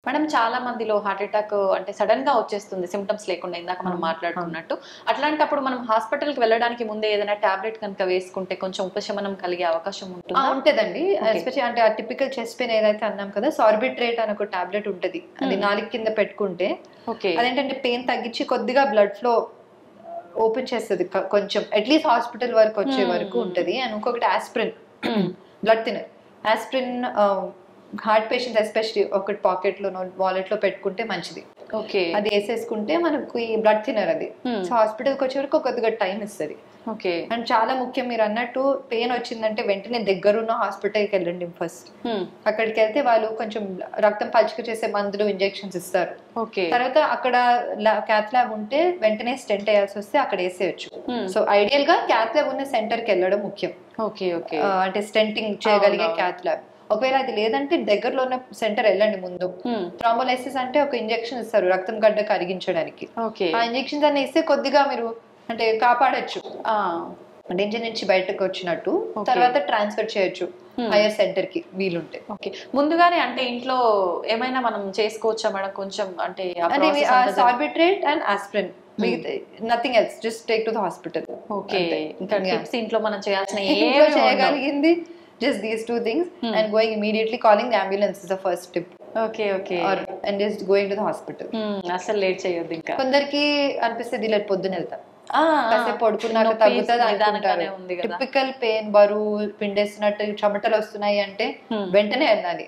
Madam చాలా మందిలో heart attack అంటే సడన్ గా వచ్చేస్తుంది సిమ్టమ్స్ లేకుండా, ఇందాక మనం మాట్లాడుకున్నట్టు. అట్లాంటప్పుడు మనం హాస్పిటల్ కి వెళ్ళడానికి ముందే ఏదైనా టాబ్లెట్ కనుక వేసుకుంటే కొంచెం ఉపశమనం కలిగే అవకాశం ఉంటుందా? ఉంటదండి. ఎస్పెషల్లీ అంటే ఆ టిపికల్ చెస్ట్ పెయిన్ ఏదైతే అన్నాం కదా, సార్బిట్రేట్ అని ఒక టాబ్లెట్ ఉంటది. అది నాలుగు కింద పెట్టుకుంటే అదేంటంటే పెయిన్ తగ్గించి కొద్దిగా బ్లడ్ ఫ్లో ఓపెన్ చేస్తుంది, కొంచెం అట్లీస్ట్ హాస్పిటల్ వరకు వచ్చే వరకు ఉంటది. అండ్ ఇంకొకటి aspirin, blood thinner. Aspirin heart patients especially ఒకటి పాకెట్ లో వాలెట్ లో పెట్టుకుంటే మంచిది. అది వేసేసుకుంటే మనకు ఈ బ్లడ్ థిన్నర్ అది. సో హాస్పిటల్కి వచ్చే వరకు కొద్దిగా టైం ఇస్తుంది. అండ్ చాలా ముఖ్యం, మీరు అన్నట్టు పెయిన్ వచ్చిందంటే వెంటనే దగ్గరున్న హాస్పిటల్కి వెళ్ళండి ఫస్ట్. అక్కడికి వెళ్తే వాళ్ళు కొంచెం రక్తం పలుచక చేసే మందులు, ఇంజెక్షన్స్ ఇస్తారు. తర్వాత అక్కడ క్యాత్ ల్యాబ్ ఉంటే వెంటనే స్టెంట్ వేయాల్సి వస్తే అక్కడ వేసేయచ్చు. సో ఐడియల్ గా క్యాత్ ల్యాబ్ ఉన్న సెంటర్ కి వెళ్ళడం ముఖ్యం. అంటే స్టెంటింగ్ చేయగలిగే క్యాత్ ల్యాబ్. ఒకవేళ అది లేదంటే దగ్గరలో ఉన్న సెంటర్ వెళ్ళండి ముందు. థ్రాంబోలైసిస్ అంటే ఒక ఇంజెక్షన్ ఇస్తారు రక్తం గడ్డ కరిగించడానికి. ఆ ఇంజెక్షన్స్ అన్ని ఇస్తే కొద్దిగా మీరు అంటే కాపాడచ్చు, డేంజర్ నుంచి బయటకు వచ్చినట్టు. తర్వాత ట్రాన్స్ఫర్ చేయొచ్చు హైయర్ సెంటర్ కి వీలుంటే. ముందుగానే అంటే ఇంట్లో ఏమైనా మనం చేసుకోవచ్చా మేడం? కొంచెం అంటే Sorbitrate and aspirin, nothing else, just take to the hospital. ఇంకా టిప్స్ ఇంట్లో మనం చేయాల్సిన చేయగలిగింది just these two things. And going immediately, calling the ambulance is the first tip. And just going to the hospital. అసలు late చేయొద్దు. ఇంకా కొందరికి అనిపిస్తుంది ఇలా పొద్దున వెళ్తా, కాసేపు పడుకున్నాక తగ్గుతుంది అనుకుంటారు. టిపికల్ పెయిన్, బరువు పిండేస్తున్నట్టు, చెమటలు వస్తున్నాయి అంటే వెంటనే వెళ్ళాలి.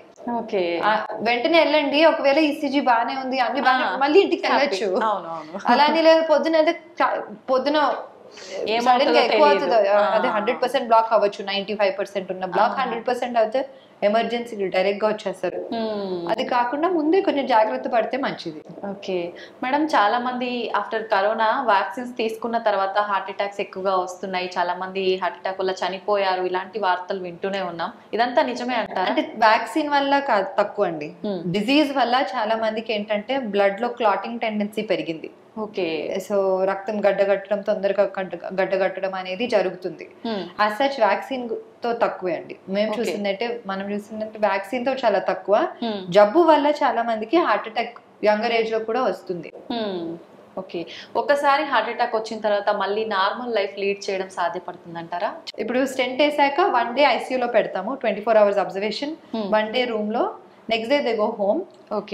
వెంటనే వెళ్ళండి. ఒకవేళ ఈసీజీ బానే ఉంది, అన్ని బాగా, మళ్ళీ ఇంటికి వెళ్ళొచ్చు. అలా అని లేదు, పొద్దున ఎక్కువ అవుతుంది. అదే 100% బ్లాక్ అవ్వచ్చు, 95% ఉన్న బ్లాక్ 100% అవుతే ఎమర్జెన్సీ డైరెక్ట్ గా వచ్చేస్తారు. అది కాకుండా ముందే కొంచెం జాగ్రత్త పడితే మంచిది. మేడం, చాలా మంది ఆఫ్టర్ కరోనా వ్యాక్సిన్స్ తీసుకున్న తర్వాత హార్ట్ అటాక్స్ ఎక్కువగా వస్తున్నాయి, చాలా మంది హార్ట్ అటాక్ వల్ల చనిపోయారు, ఇలాంటి వార్తలు వింటూనే ఉన్నాం. ఇదంతా నిజమే అంటారా? అంటే వ్యాక్సిన్ వల్ల తక్కువ అండి, డిజీజ్ వల్ల చాలా మందికి ఏంటంటే బ్లడ్ లో క్లాటింగ్ టెండెన్సీ పెరిగింది. సో రక్తం గడ్డగట్టడం, తొందరగా గడ్డగట్టడం అనేది జరుగుతుంది. యాజ్ సచ్ వ్యాక్సిన్ తో తక్కువే అండి. మనం చూసిందంటే వ్యాక్సిన్ తో చాలా తక్కువ. జబ్బు వల్ల చాలా మందికి హార్ట్ అటాక్ యంగర్ ఏజ్ లో కూడా వస్తుంది. ఒకసారి హార్ట్ అటాక్ వచ్చిన తర్వాత మళ్ళీ నార్మల్ లైఫ్ లీడ్ చేయడం సాధ్యపడుతుంది అంటారా? ఇప్పుడు స్టెంట్ వేసాక 1 day ఐసీయూలో పెడతాము, 24 hours అబ్జర్వేషన్, 1 day రూమ్ లో. Next day they go home.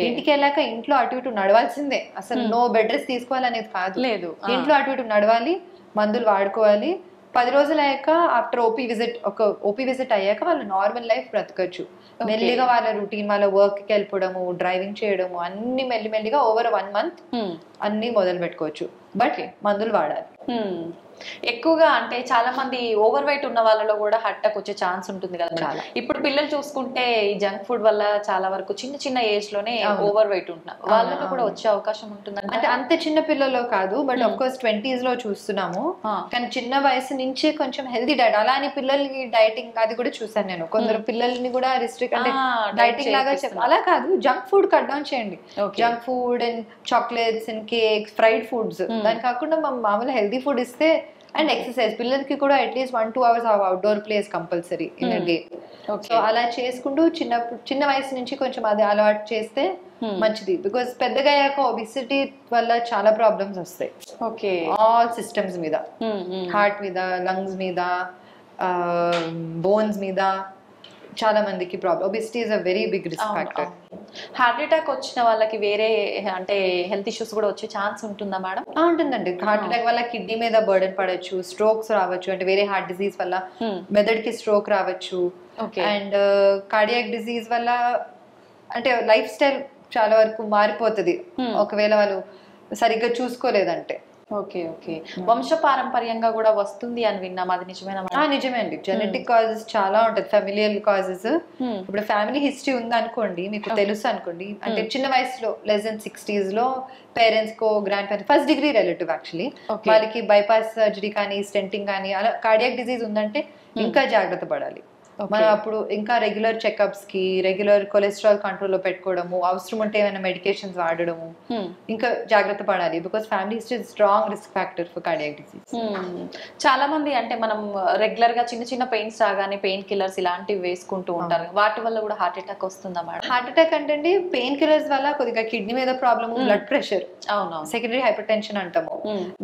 ఇంటికి వెళ్ళాక ఇంట్లో అటు ఇటు నడవాల్సిందే, అసలు నో బెడ్ రెస్ట్ తీసుకోవాలనేది కాదు. లేదు, ఇంట్లో అటు ఇటు నడవాలి, మందులు వాడుకోవాలి. 10 రోజులు అయ్యాక ఆఫ్టర్ ఓపీ విజిట్ అయ్యాక వాళ్ళు నార్మల్ లైఫ్ బ్రతకచ్చు. మెల్లిగా వాళ్ళ రొటీన్, వాళ్ళ వర్క్ కి వెళ్ళిపోవడము, డ్రైవింగ్ చేయడము, అన్ని మెల్లిమెల్లిగా ఓవర్ 1 month అన్ని మొదలు పెట్టుకోవచ్చు. బట్ మందులు వాడాలి. ఎక్కువగా అంటే చాలా మంది ఓవర్ వెయిట్ ఉన్న వాళ్ళలో కూడా హార్ట్ అటాక్ వచ్చే ఛాన్స్ ఉంటుంది కదా. ఇప్పుడు పిల్లలు చూసుకుంటే ఈ జంక్ ఫుడ్ వల్ల చాలా వరకు చిన్న చిన్న ఏజ్ లోనే ఓవర్ వెయిట్ ఉంటున్నారు, వాళ్ళలో కూడా వచ్చే అవకాశం ఉంటుంది. అంటే అంత చిన్న పిల్లల్లో కాదు, బట్ ఆఫ్ కోర్స్ 20s లో చూస్తున్నాము. కానీ చిన్న వయసు నుంచి కొంచెం హెల్దీ డైట్, అలా అని పిల్లలకి డైటింగ్ అది కూడా చూసాను నేను. కొందరు పిల్లల్ని కూడా రిస్ట్రిక్ట్ అంటే డైటింగ్ లాగా అలా కాదు, జంక్ ఫుడ్ కట్ డౌన్ చేయండి. Junk food and chocolates and cakes, fried foods, దాని కాకుండా మామూలు హెల్దీ ఫుడ్ ఇస్తే. అండ్ ఎక్సర్సైజ్, పిల్లలకి కూడా at least 1-2 hours outdoor place compulsory in a day. So అలా చేసుకుంటూ చిన్న వయసు నుంచి కొంచెం అది అలవాటు చేస్తే మంచిది. బికాస్ పెద్దగా అయ్యాక ఒబిసిటీ వల్ల చాలా ప్రాబ్లమ్స్ వస్తాయి. ఆల్ సిస్టమ్స్ మీద, హార్ట్ మీద, లంగ్స్ మీద, బోన్స్ మీద చాలా మందికి problem. Obesity is a very big risk factor. Heart attack వచ్చిన వాళ్ళకి వేరే అంటే హెల్త్ ఇష్యూస్ కూడా వచ్చే ఛాన్స్ ఉంటుందా మేడం? ఉంటుందండి. హార్ట్ అటాక్ వల్ల కిడ్నీ మీద బర్డెన్ పడచ్చు, స్ట్రోక్స్ రావచ్చు, అంటే వేరే హార్ట్ డిసీజ్ వల్ల మెదడుకి స్ట్రోక్ రావచ్చు. అండ్ కార్డియాక్ డిసీజ్ వల్ల అంటే లైఫ్ స్టైల్ చాలా వరకు మారిపోతుంది ఒకవేళ వాళ్ళు సరిగ్గా చూసుకోలేదంటే. వంశపారంపర్యంగా కూడా వస్తుంది అని విన్నాం, అది నిజమేనా? నిజమే అండి. జెనెటిక్ కాజెస్ చాలా ఉంటుంది, ఫెమిలియల్ కాజెస్. ఇప్పుడు ఫ్యామిలీ హిస్టరీ ఉంది అనుకోండి, మీకు తెలుసు అనుకోండి, అంటే చిన్న వయసులో లెస్ దెన్ 60s లో పేరెంట్స్ కో, grand parents, first degree relative actually, వాళ్ళకి బైపాస్ సర్జరీ కానీ, స్టెంటింగ్ కానీ, అలా కార్డియాక్ డిసీజ్ ఉందంటే ఇంకా జాగ్రత్త పడాలి. మనం అప్పుడు ఇంకా రెగ్యులర్ చెకప్స్ కి, రెగ్యులర్ కొలెస్ట్రాల్ కంట్రోల్ లో పెట్టుకోవడము, అవసరం ఉంటే ఏమైనా మెడికేషన్స్ వాడడము ఇంకా జాగ్రత్త పడాలి. Because family history strong risk factor for cardiac disease. చాలా మంది అంటే మనం రెగ్యులర్ గా చిన్న చిన్న పెయిన్స్ రాగానే పెయిన్ కిల్లర్స్ ఇలాంటివి వేసుకుంటూ ఉంటారు, వాటి వల్ల కూడా హార్ట్ అటాక్ వస్తుందా మేడం? హార్ట్ అటాక్ అంటే పెయిన్ కిల్లర్స్ వల్ల కొద్దిగా కిడ్నీ మీద problem, blood pressure, secondary hyper tension అంటాము.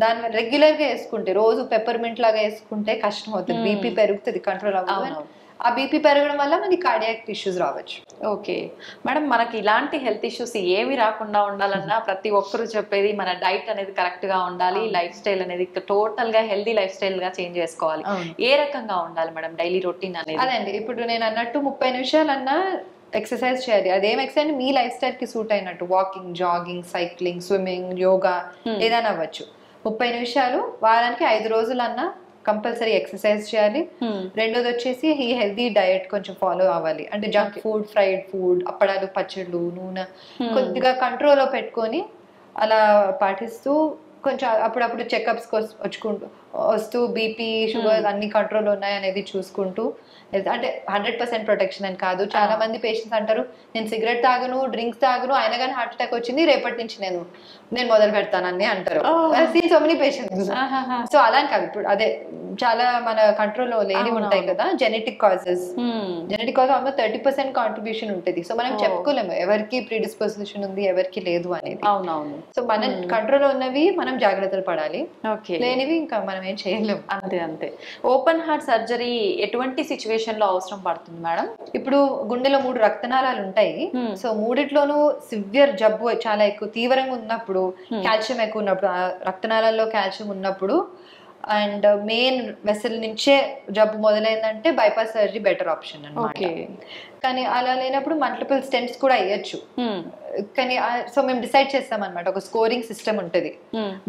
దాని వల్ల రెగ్యులర్ గా వేసుకుంటే, రోజు పెప్పర్మెంట్ లాగా వేసుకుంటే కష్టం అవుతుంది, బీపీ పెరుగుతుంది, కంట్రోల్ అవ్వదు. ఆ బీపీ పెరగడం వల్ల మనకి కార్డియాక్ ఇష్యూస్ రావచ్చు. ఓకే మేడం, మనకి ఇలాంటి హెల్త్ ఇష్యూస్ ఏమి రాకుండా ఉండాలన్నా ప్రతి ఒక్కరు చెప్పేది మన డైట్ అనేది కరెక్ట్ గా ఉండాలి, లైఫ్ స్టైల్ అనేది టోటల్ గా హెల్దీ లైఫ్ స్టైల్ గా చేంజ్ చేసుకోవాలి. ఏ రకంగా ఉండాలి మేడం డైలీ రొటీన్ అనేది? అదండి, ఇప్పుడు నేను అన్నట్టు 30 నిమిషాలన్నా ఎక్సర్సైజ్ చేయాలి. అదేం ఎక్సర్సైజ్ మీ లైఫ్ స్టైల్ కి సూట్ అయినట్టు, walking, jogging, cycling, swimming, yoga ఏదైనా అవ్వచ్చు. 30 నిమిషాలు వారానికి 5 రోజులన్నా కంపల్సరీ ఎక్సర్సైజ్ చేయాలి. రెండోది వచ్చేసి ఈ హెల్దీ డయట్ కొంచెం ఫాలో అవ్వాలి. అంటే జంక్ ఫుడ్, ఫ్రైడ్ ఫుడ్, అప్పడాలు, పచ్చళ్ళు, నూనె కొద్దిగా కంట్రోల్లో పెట్టుకొని అలా పాటిస్తూ కొంచెం అప్పుడప్పుడు చెకప్స్ వస్తూ బీపీ, షుగర్ అన్ని కంట్రోల్ ఉన్నాయి అనేది చూసుకుంటూ, అంటే 100% ప్రొటెక్షన్ అని కాదు. చాలా మంది పేషెంట్స్ అంటారు, నేను సిగరెట్ తాగను, డ్రింక్స్ తాగను, అయినా కానీ హార్ట్ అటాక్ వచ్చింది, రేపటి నుంచి నేను మొదలు పెడతానని అంటారు. So many patients. సో అలా కాదు, ఇప్పుడు అదే చాలా మన కంట్రోల్లో లేని ఉంటాయి కదా genetic causes. Genetic cause almost 30% contribution ఉంటుంది. సో మనం చెప్పుకోలేము ఎవరికి ప్రీడిస్పోజిషన్ ఉంది, ఎవరికి లేదు అనేది. సో మన కంట్రోల్లో ఉన్నవి మనం జాగ్రత్తలు పడాలి, లేనివి ఇంకా మనం ఏం చేయలేము. అంతే. ఓపెన్ హార్ట్ సర్జరీ ఎటువంటి సిచ్యువేషన్ లో అవసరం పడుతుంది మేడం? ఇప్పుడు గుండెలో 3 రక్తనాళాలు ఉంటాయి. సో మూడిట్లోనూ సివియర్ జబ్బు చాలా ఎక్కువ తీవ్రంగా ఉన్నప్పుడు, కాల్షియం ఎక్కువ ఉన్నప్పుడు, రక్తనాళాల్లో కాల్షియం ఉన్నప్పుడు అండ్ మెయిన్ వెసల్ నుంచే జబ్బు మొదలైందంటే బైపాస్ సర్జరీ బెటర్ ఆప్షన్ అన్నమాట. కానీ అలా లేనప్పుడు మల్టిపుల్ స్టెంట్స్ కూడా అయ్యొచ్చు. కానీ సో మేము డిసైడ్ చేస్తాం అనమాట, ఒక స్కోరింగ్ సిస్టమ్ ఉంటుంది.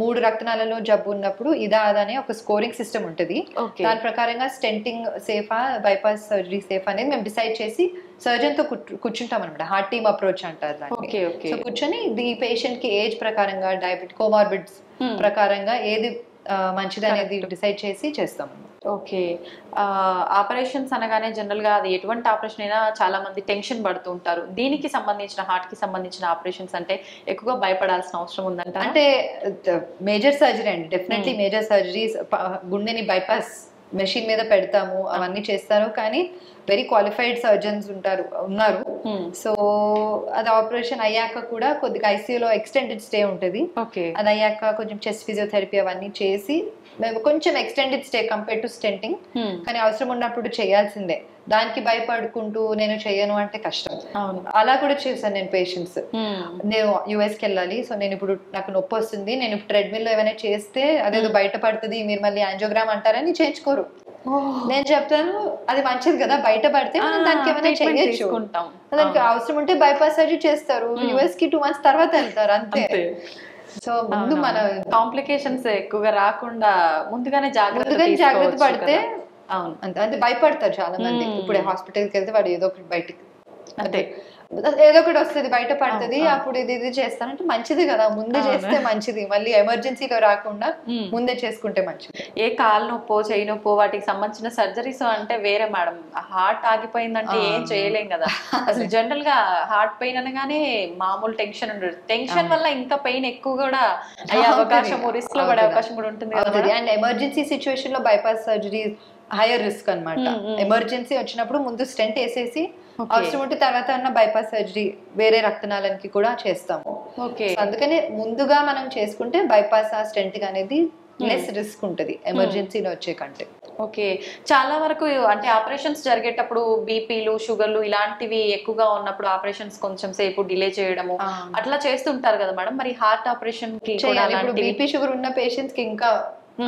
3 రక్తనాళాలలో జబ్బు ఉన్నప్పుడు ఇదా అనే ఒక స్కోరింగ్ సిస్టమ్ ఉంటుంది. దాని ప్రకారంగా స్టెంటింగ్ సేఫా, బైపాస్ సర్జరీ సేఫ్ అనేది మేము డిసైడ్ చేసి సర్జన్ తో కూర్చుంటాం అనమాట. హార్ట్ టీమ్ అప్రోచ్ అంటారు దాన్ని. సో కూర్చొని ఈ పేషెంట్ కి ఏజ్ ప్రకారంగా, డయాబెటిక్, కోమార్బిడ్స్ ప్రకారంగా ఏది మంచిది అనేది డిసైడ్ చేసి చేస్తాం. ఓకే, ఆపరేషన్స్ అనగానే జనరల్ గా అది ఎటువంటి ఆపరేషన్ అయినా చాలా మంది టెన్షన్ పడుతూ ఉంటారు. దీనికి సంబంధించిన, హార్ట్ కి సంబంధించిన ఆపరేషన్స్ అంటే ఎక్కువగా భయపడాల్సిన అవసరం ఉందంట? అంటే మేజర్ సర్జరీ అండి, డెఫినెట్లీ మేజర్ సర్జరీస్. గుండెని బైపాస్ మెషిన్ మీద పెడతాము, అవన్నీ చేస్తారు. కానీ వెరీ క్వాలిఫైడ్ సర్జన్స్ ఉన్నారు. సో అది ఆపరేషన్ అయ్యాక కూడా కొద్దిగా ఐసీయూలో ఎక్స్టెండెడ్ స్టే ఉంటుంది. అది అయ్యాక కొంచెం చెస్ట్ ఫిజియోథెరపీ అవన్నీ చేసి మేము కొంచెం extended stay compare to stenting. కానీ అవసరం ఉన్నప్పుడు చేయాల్సిందే. దానికి భయపడుకుంటూ నేను చెయ్యను అంటే కష్టం. అలా కూడా చేశాను నేను పేషెంట్స్. నేను యుఎస్కి వెళ్ళాలి, సో నేను ఇప్పుడు నాకు నొప్పి వస్తుంది, నేను ఇప్పుడు ట్రెడ్మిల్ లో ఏమైనా చేస్తే అదేదో బయటపడుతుంది, మీరు మళ్ళీ యాంజియోగ్రామ్ అంటారని చేయించుకోరు. నేను చెప్తాను అది మంచిది కదా, బయట పడితే మనం దానికి ఏమైనా చేయొచ్చు, దానికి అవసరం ఉంటే బైపాస్ సర్జరీ చేస్తారు. యుఎస్ కి 2 months తర్వాత వెళ్తారు, అంతే. సో ముందు మన కాంప్లికేషన్స్ ఎక్కువగా రాకుండా ముందుగానే జాగ్రత్త పడితే. అవును, అంటే భయపడతారు చాలా మంది. ఇప్పుడు హాస్పిటల్కి వెళ్తే వాడు ఏదో ఒకటి బయటకి, అంటే ఏదో ఒకటి వస్తుంది, బయట పడుతుంది, అప్పుడు ఇది చేస్తానంటే మంచిది కదా, ముందే చేస్తే మంచిది. మళ్ళీ ఎమర్జెన్సీలో రాకుండా ముందే చేసుకుంటే మంచిది. ఏ కాలు నొప్పో, చెయ్యి నొప్పో వాటికి సంబంధించిన సర్జరీస్ అంటే వేరే మేడం. హార్ట్ ఆగిపోయిందంటే ఏం చేయలేం కదా. అసలు జనరల్ గా హార్ట్ పెయిన్ అనగానే మామూలు టెన్షన్ ఉండదు. టెన్షన్ వల్ల ఇంకా పెయిన్ ఎక్కువ కూడా అయ్యే అవకాశం, రిస్క్ లో పడే అవకాశం కూడా ఉంటుంది కదా. అండ్ ఎమర్జెన్సీ సిచ్యువేషన్ లో బైపాస్ సర్జరీ హైయర్ రిస్క్ అనమాట. ఎమర్జెన్సీ వచ్చినప్పుడు ముందు స్టెంట్ వేసేసి అవసరం ఉంటే తర్వాత అన్న బైపాస్ సర్జరీ వేరే రక్తనాళానికి కూడా చేస్తాము. అందుకని ముందుగా మనం చేసుకుంటే బైపాస్ ఆ స్టెంట్ అనేది లెస్ రిస్క్ ఉంటుంది ఎమర్జెన్సీలో వచ్చే కంటే. ఓకే, చాలా వరకు అంటే ఆపరేషన్స్ జరిగేటప్పుడు బీపీలు, షుగర్లు ఇలాంటివి ఎక్కువగా ఉన్నప్పుడు ఆపరేషన్స్ కొంచెం సేపు డిలే చేయడము అట్లా చేస్తుంటారు కదా మేడం. మరి హార్ట్ ఆపరేషన్ కి ఇప్పుడు బీపీ, షుగర్ ఉన్న పేషెంట్స్ కి ఇంకా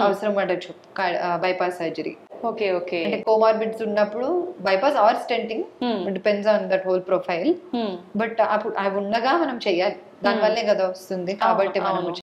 అవసరం పడచ్చు బైపాస్ సర్జరీ. ఓకే, అంటే కోమార్బిడ్స్ ఉన్నప్పుడు bypass or stenting, depends on that whole profile. But అప్పుడు అవి ఉండగా మనం చెయ్యాలి, దానివల్లే కదా వస్తుంది, కాబట్టి మనం